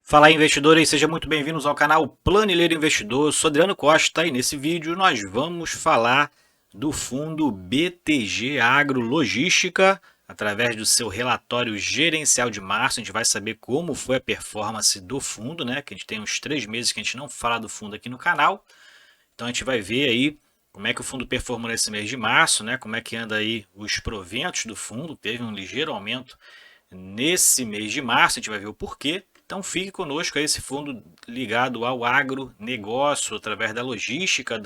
Fala aí, investidores, sejam muito bem-vindos ao canal Planilheiro Investidor. Eu sou Adriano Costa e nesse vídeo nós vamos falar do fundo BTG Agro Logística. Através do seu relatório gerencial de março, a gente vai saber como foi a performance do fundo, né? Que a gente tem uns 3 meses que a gente não fala do fundo aqui no canal. Então a gente vai ver aí como é que o fundo performou nesse mês de março, né? Como é que anda aí os proventos do fundo. Teve um ligeiro aumento nesse mês de março, a gente vai ver o porquê. Então fique conosco aí esse fundo ligado ao agronegócio, através da logística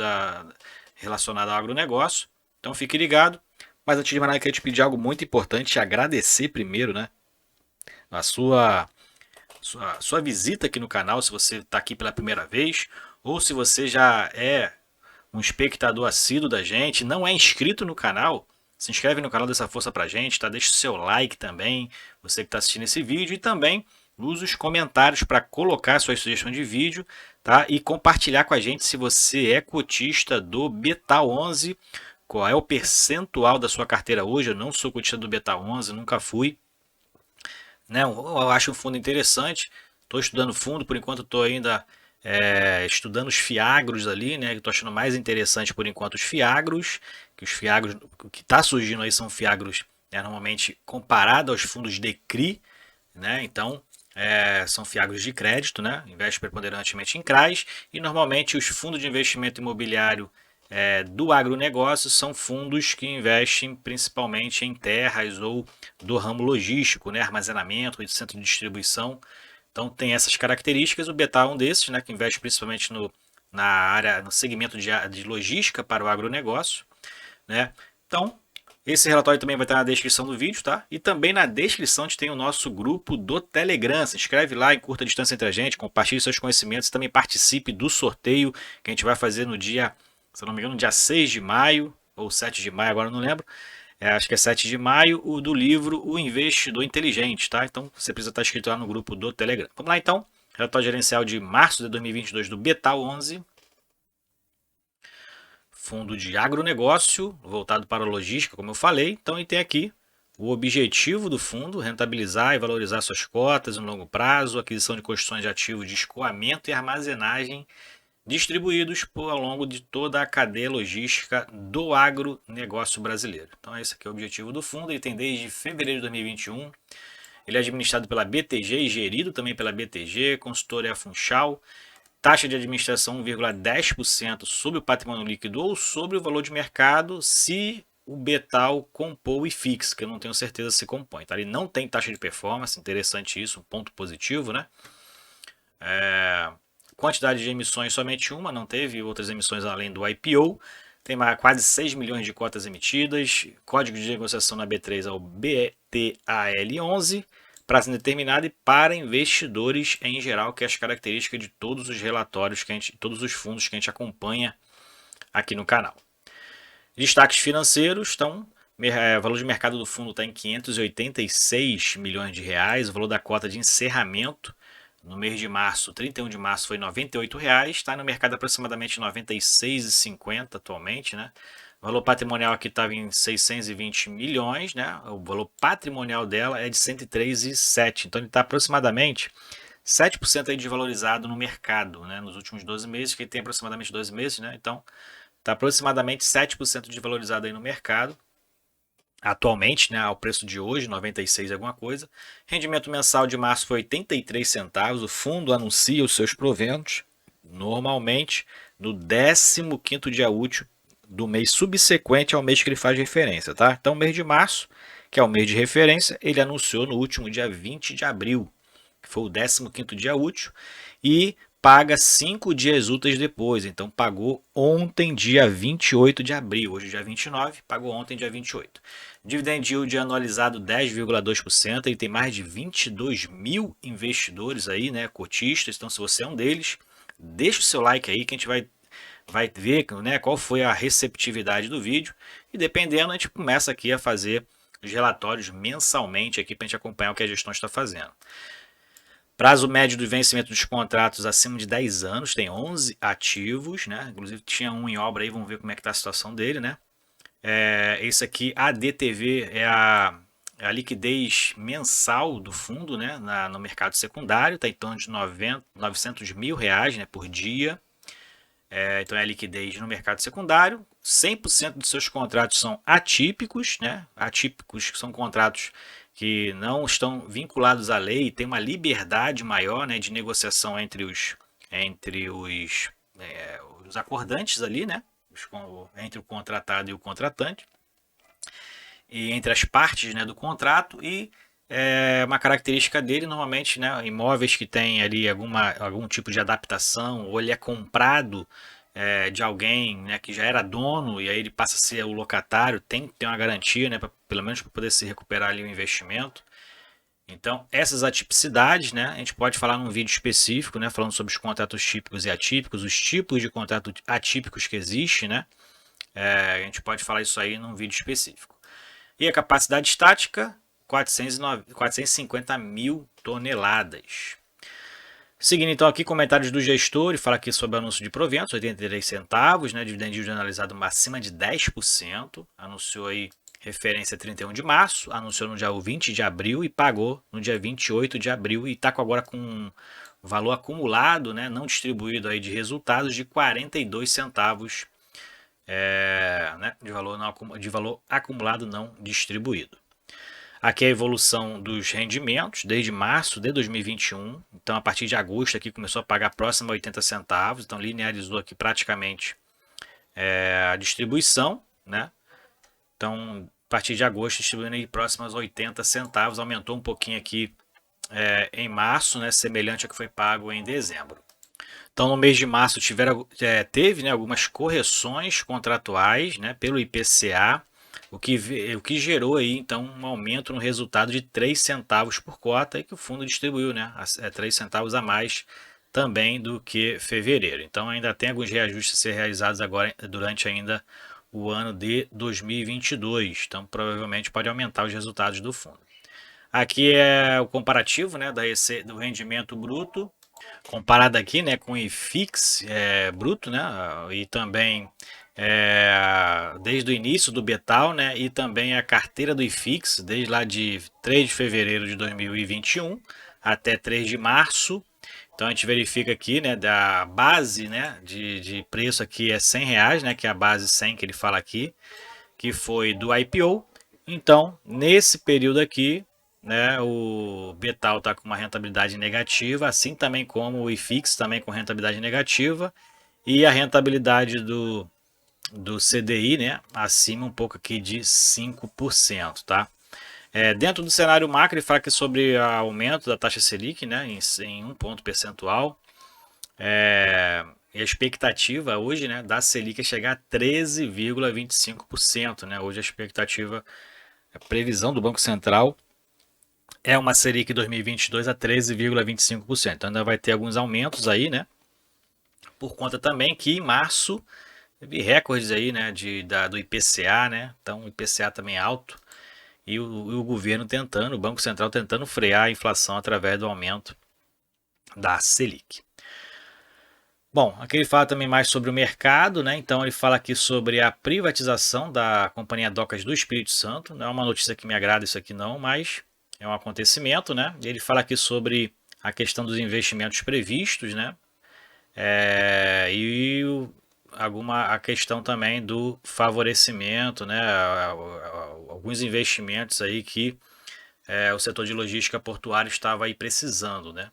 relacionada ao agronegócio. Então fique ligado. Mas antes de mais nada, eu queria te pedir algo muito importante, te agradecer primeiro, né? A sua visita aqui no canal, se você está aqui pela primeira vez, ou se você já é um espectador assíduo da gente, não é inscrito no canal, se inscreve no canal, dessa força pra gente, tá? Deixa o seu like também, você que está assistindo esse vídeo, e também use os comentários para colocar suas sugestões de vídeo, tá? E compartilhar com a gente se você é cotista do Betal 11, qual é o percentual da sua carteira hoje. Eu não sou cotista do Betal 11, nunca fui, né? Eu acho um fundo interessante. Estou estudando fundo, por enquanto estou ainda estudando os fiagros ali, né? Estou achando mais interessante por enquanto os fiagros, o que está surgindo aí são fiagros, normalmente comparado aos fundos de CRI, né? Então são fiagros de crédito, né? Investe preponderantemente em CRAs, e normalmente os fundos de investimento imobiliário do agronegócio são fundos que investem principalmente em terras ou do ramo logístico, né? Armazenamento e centro de distribuição. Então tem essas características. O Beta é um desses, né? Que investe principalmente na área, no segmento de logística para o agronegócio, né? Então esse relatório também vai estar na descrição do vídeo, tá? E também na descrição a gente tem o nosso grupo do Telegram. Se inscreve lá em curta distância entre a gente, compartilhe seus conhecimentos e também participe do sorteio que a gente vai fazer no dia, se eu não me engano, dia 6 de maio ou 7 de maio, agora eu não lembro. Acho que é 7 de maio, o do livro O Investidor Inteligente, tá? Então você precisa estar inscrito lá no grupo do Telegram. Vamos lá então. Relatório gerencial de março de 2022 do Betal 11. Fundo de agronegócio, voltado para a logística, como eu falei. Então, e tem aqui o objetivo do fundo: rentabilizar e valorizar suas cotas no longo prazo, aquisição de construções de ativos de escoamento e armazenagem distribuídos ao longo de toda a cadeia logística do agronegócio brasileiro. Então, esse aqui é o objetivo do fundo. Ele tem desde fevereiro de 2021. Ele é administrado pela BTG e gerido também pela BTG, consultora é a Funchal. Taxa de administração 1,10% sobre o patrimônio líquido ou sobre o valor de mercado, se o Betal compor e fixa, que eu não tenho certeza se compõe. Tá? Ele não tem taxa de performance, interessante isso, um ponto positivo, né? Quantidade de emissões somente uma, não teve outras emissões além do IPO. Tem quase 6 milhões de cotas emitidas. Código de negociação na B3 é o BTAL11. Prazo indeterminado e para investidores em geral, que é as características de todos os relatórios, todos os fundos que a gente acompanha aqui no canal. Destaques financeiros estão. O valor de mercado do fundo está em 586 milhões de reais. O valor da cota de encerramento no mês de março, 31 de março, foi R$ 98. Está no mercado aproximadamente R$ 96,50 atualmente, né? O valor patrimonial aqui estava em 620 milhões, né? O valor patrimonial dela é de 103,7. Então ele está aproximadamente 7% aí desvalorizado no mercado, né? Nos últimos 12 meses, que ele tem aproximadamente 12 meses, né? Então está aproximadamente 7% desvalorizado aí no mercado. Atualmente, né, ao preço de hoje, 96 alguma coisa. Rendimento mensal de março foi 83 centavos. O fundo anuncia os seus proventos normalmente no 15º dia útil do mês subsequente ao mês que ele faz referência, tá? Então, mês de março, que é o mês de referência, ele anunciou no último dia 20 de abril, que foi o 15º dia útil, e paga 5 dias úteis depois. Então, pagou ontem, dia 28 de abril. Hoje, dia 29, pagou ontem, dia 28. Dividend yield anualizado 10,2%. Ele tem mais de 22 mil investidores aí, né, cotistas. Então, se você é um deles, deixa o seu like aí que a gente vai ver, né, qual foi a receptividade do vídeo. E dependendo, a gente começa aqui a fazer os relatórios mensalmente aqui para a gente acompanhar o que a gestão está fazendo. Prazo médio do vencimento dos contratos acima de 10 anos, tem 11 ativos, né? Inclusive tinha um em obra aí, vamos ver como é que está a situação dele, né? Esse aqui, a DTV, é a a liquidez mensal do fundo, né, no mercado secundário está em torno de 900 mil reais, né, por dia. Então é a liquidez no mercado secundário. 100% dos seus contratos são atípicos, né? Atípicos que são contratos que não estão vinculados à lei e tem uma liberdade maior, né, de negociação entre os acordantes ali, né? Entre o contratado e o contratante e entre as partes, né, do contrato. E uma característica dele, normalmente, né, imóveis que tem ali algum tipo de adaptação, ou ele é comprado de alguém, né, que já era dono e aí ele passa a ser o locatário, tem que ter uma garantia, né, pelo menos para poder se recuperar ali o investimento. Então, essas atipicidades, né, a gente pode falar num vídeo específico, né, falando sobre os contratos típicos e atípicos, os tipos de contratos atípicos que existem, né, a gente pode falar isso aí num vídeo específico. E a capacidade estática, 450 mil toneladas. Seguindo então aqui comentários do gestor, ele fala aqui sobre o anúncio de proventos, 83 centavos, né, dividendo yield analisado acima de 10%, anunciou aí referência 31 de março, anunciou no dia 20 de abril e pagou no dia 28 de abril e está agora com um valor acumulado, né, não distribuído aí de resultados de 42 centavos né, de valor acumulado não distribuído. Aqui é a evolução dos rendimentos desde março de 2021. Então, a partir de agosto aqui começou a pagar próximo a 80 centavos. Então, linearizou aqui praticamente a distribuição, né? Então, a partir de agosto, distribuindo aí próximo aos 80 centavos. Aumentou um pouquinho aqui em março, né? Semelhante ao que foi pago em dezembro. Então, no mês de março teve, né, algumas correções contratuais, né, pelo IPCA, o que gerou aí então um aumento no resultado de 3 centavos por cota e que o fundo distribuiu, né, 3 centavos a mais também do que fevereiro. Então ainda tem alguns reajustes a ser realizados agora durante ainda o ano de 2022. Então provavelmente pode aumentar os resultados do fundo. Aqui é o comparativo, né, do rendimento bruto comparado aqui, né, com o IFIX bruto, né, e também desde o início do Betal, né, e também a carteira do IFIX, desde lá de 3 de fevereiro de 2021 até 3 de março. Então a gente verifica aqui, né, da base, né, de preço aqui é R$100, né, que é a base 100 que ele fala aqui, que foi do IPO. Então, nesse período aqui, né, o Betal está com uma rentabilidade negativa, assim também como o IFIX, também com rentabilidade negativa, e a rentabilidade do CDI, né, acima um pouco aqui de 5%, tá? Dentro do cenário macro, ele fala aqui sobre o aumento da taxa Selic, né, em 1 ponto percentual, e a expectativa hoje, né, da Selic é chegar a 13,25%, né, hoje a expectativa, a previsão do Banco Central é uma Selic 2022 a 13,25%. Então ainda vai ter alguns aumentos aí, né? Por conta também que em março teve recordes aí, né, do IPCA, né? Então o IPCA também é alto e o governo tentando, o Banco Central tentando frear a inflação através do aumento da Selic. Bom, aqui ele fala também mais sobre o mercado, né? Então ele fala aqui sobre a privatização da Companhia Docas do Espírito Santo. Não é uma notícia que me agrada isso aqui não, mas é um acontecimento, né? E ele fala aqui sobre a questão dos investimentos previstos, né? E a questão também do favorecimento, né? Alguns investimentos aí que o setor de logística portuária estava aí precisando, né?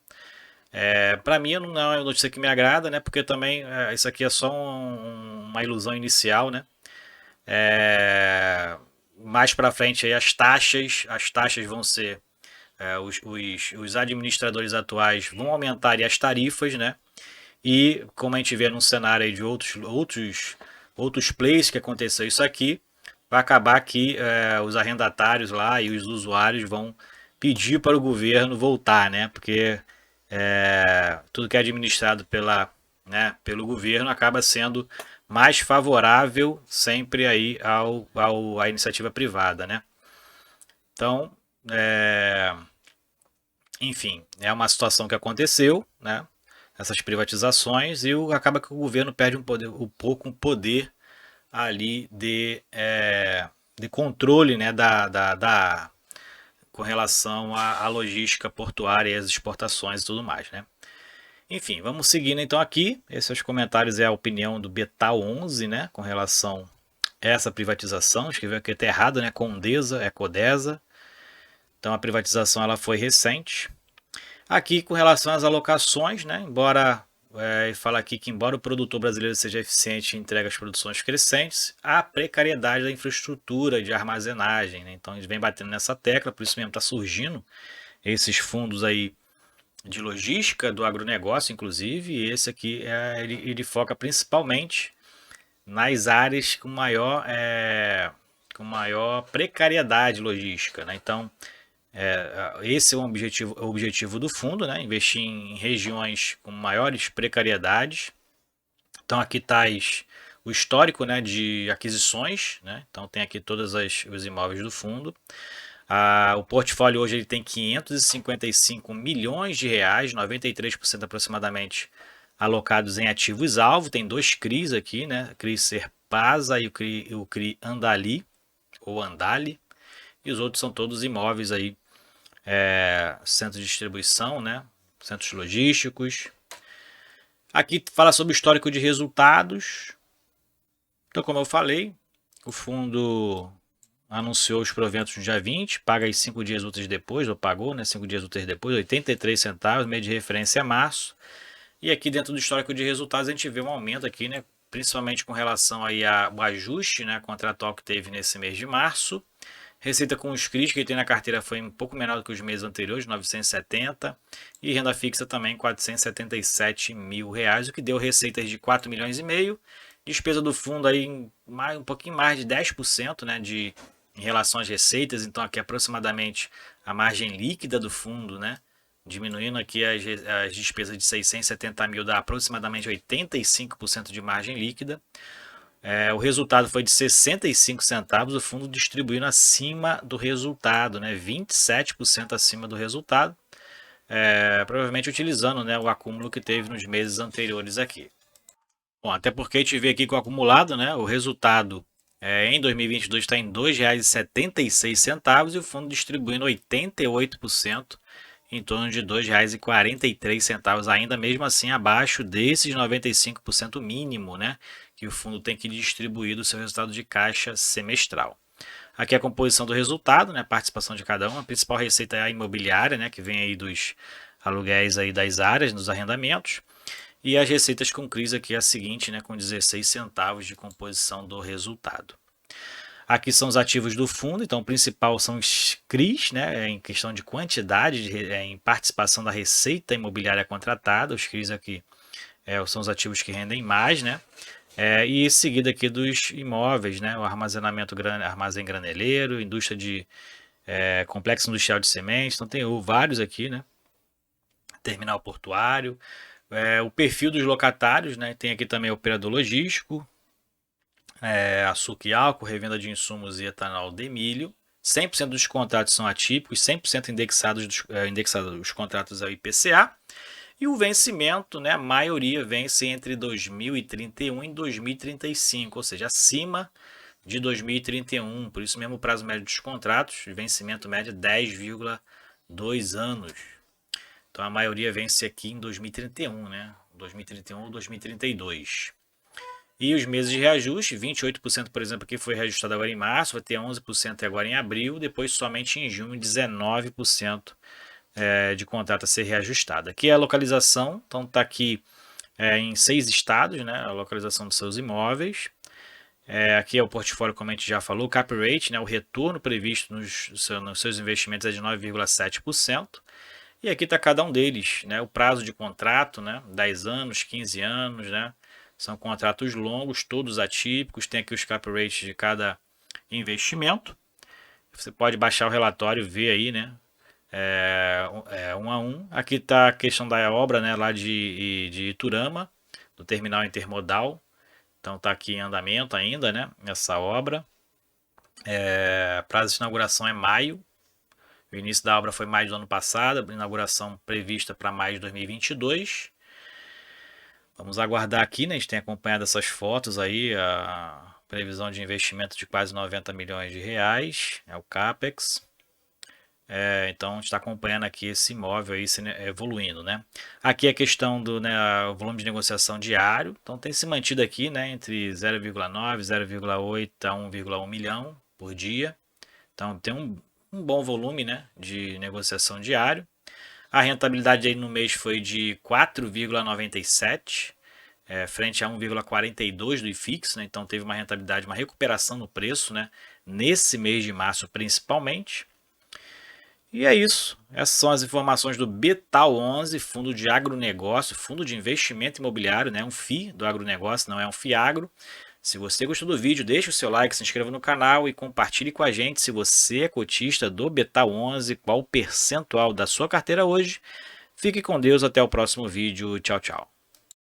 Para mim não é uma notícia que me agrada, né? Porque também isso aqui é só uma ilusão inicial, né? Mais para frente aí as taxas vão ser os administradores atuais vão aumentar as tarifas, né? E como a gente vê num cenário aí de outros players que aconteceu isso aqui, vai acabar que os arrendatários lá e os usuários vão pedir para o governo voltar, né? Porque tudo que é administrado pelo governo acaba sendo mais favorável sempre aí à iniciativa privada, né? Então, enfim, é uma situação que aconteceu, né? Essas privatizações e acaba que o governo perde um pouco poder ali de controle, né? com relação à logística portuária e as exportações e tudo mais, né? Enfim, vamos seguindo então aqui. Esses os comentários é a opinião do Betal 11, né, com relação a essa privatização. Escreveu aqui até errado, né, Condesa, é Codesa. Então a privatização ela foi recente. Aqui com relação às alocações, né, fala aqui que embora o produtor brasileiro seja eficiente e entregue as produções crescentes, há precariedade da infraestrutura de armazenagem, né? Então eles vem batendo nessa tecla, por isso mesmo está surgindo esses fundos aí de logística do agronegócio, inclusive, e esse aqui ele foca principalmente nas áreas com maior precariedade logística, né? Então, esse é o objetivo do fundo, né? Investir em regiões com maiores precariedades. Então, aqui está o histórico, né, de aquisições, né? Então, tem aqui todos os imóveis do fundo. O portfólio hoje ele tem 555 milhões de reais, 93% aproximadamente alocados em ativos-alvo. Tem dois CRIs aqui, né? O CRI Serpasa e o CRI Andali, ou Andali. E os outros são todos imóveis aí, centros de distribuição, né? Centros logísticos. Aqui fala sobre o histórico de resultados. Então, como eu falei, o fundo anunciou os proventos no dia 20, paga aí 5 dias úteis depois, ou pagou, né, 5 dias úteis depois, 83 centavos, meio de referência é março. E aqui dentro do histórico de resultados a gente vê um aumento aqui, né, principalmente com relação aí ao ajuste, né, contratual que teve nesse mês de março. Receita com os CRIs que ele tem na carteira foi um pouco menor do que os meses anteriores, 970, e renda fixa também 477 mil reais, o que deu receitas de 4 milhões e meio, despesa do fundo aí um pouquinho mais de 10%, né, em relação às receitas. Então aqui aproximadamente a margem líquida do fundo, né, diminuindo aqui as despesas de 670 mil, dá aproximadamente 85% de margem líquida. O resultado foi de 65 centavos, o fundo distribuindo acima do resultado, né, 27% acima do resultado, provavelmente utilizando, né, o acúmulo que teve nos meses anteriores aqui. Bom, até porque a gente vê aqui que o acumulado, né, o resultado em 2022 está em R$ 2,76 e o fundo distribuindo 88%, em torno de R$ 2,43, ainda mesmo assim abaixo desses 95% mínimo, né, que o fundo tem que distribuir do seu resultado de caixa semestral. Aqui a composição do resultado, né, a participação de cada um. A principal receita é a imobiliária, né, que vem aí dos aluguéis aí das áreas, dos arrendamentos. E as receitas com CRIs aqui é a seguinte, né, com 16 centavos de composição do resultado. Aqui são os ativos do fundo, então o principal são os CRIs, né, em questão de quantidade, em participação da receita imobiliária contratada. Os CRIs aqui são os ativos que rendem mais, né? E seguida aqui dos imóveis, né? O armazém graneleiro, indústria de complexo industrial de sementes, então tem vários aqui, né? Terminal portuário, o perfil dos locatários, né? Tem aqui também operador logístico, açúcar e álcool, revenda de insumos e etanol de milho. 100% dos contratos são atípicos, 100% indexados os contratos ao IPCA. E o vencimento, né, a maioria vence entre 2031 e 2035, ou seja, acima de 2031. Por isso mesmo o prazo médio dos contratos, de vencimento médio 10,2 anos. Então a maioria vence aqui em 2031, né? 2031 ou 2032. E os meses de reajuste, 28%, por exemplo, aqui foi reajustado agora em março, vai ter 11% agora em abril, depois somente em junho 19% de contrato a ser reajustado. Aqui é a localização, então está aqui em 6 estados, né, a localização dos seus imóveis. Aqui é o portfólio, como a gente já falou, o cap rate, né, o retorno previsto nos seus investimentos é de 9,7%. E aqui está cada um deles, né, o prazo de contrato, né, 10 anos, 15 anos, né, são contratos longos, todos atípicos, tem aqui os cap rates de cada investimento. Você pode baixar o relatório e ver aí, né, um a um. Aqui está a questão da obra, né, lá de Iturama, do terminal intermodal. Então está aqui em andamento ainda, né, essa obra. Prazo de inauguração é maio. O início da obra foi maio do ano passado, a inauguração prevista para maio de 2022. Vamos aguardar aqui, né, a gente tem acompanhado essas fotos aí, a previsão de investimento de quase 90 milhões de reais, é o CAPEX. Então a gente está acompanhando aqui esse imóvel aí evoluindo, né? Aqui a questão do, né, o volume de negociação diário, então tem se mantido aqui, né, entre 0,9, 0,8 a 1,1 milhão por dia. Então tem um bom volume, né, de negociação diário. A rentabilidade aí no mês foi de 4,97, frente a 1,42 do IFIX, né? Então teve uma rentabilidade, uma recuperação no preço, né, nesse mês de março principalmente. E é isso. Essas são as informações do Betal11, fundo de agronegócio, fundo de investimento imobiliário, né? Um FI do agronegócio, não é um FIAGRO. Se você gostou do vídeo, deixe o seu like, se inscreva no canal e compartilhe com a gente se você é cotista do Betal11, qual o percentual da sua carteira hoje. Fique com Deus, até o próximo vídeo. Tchau, tchau.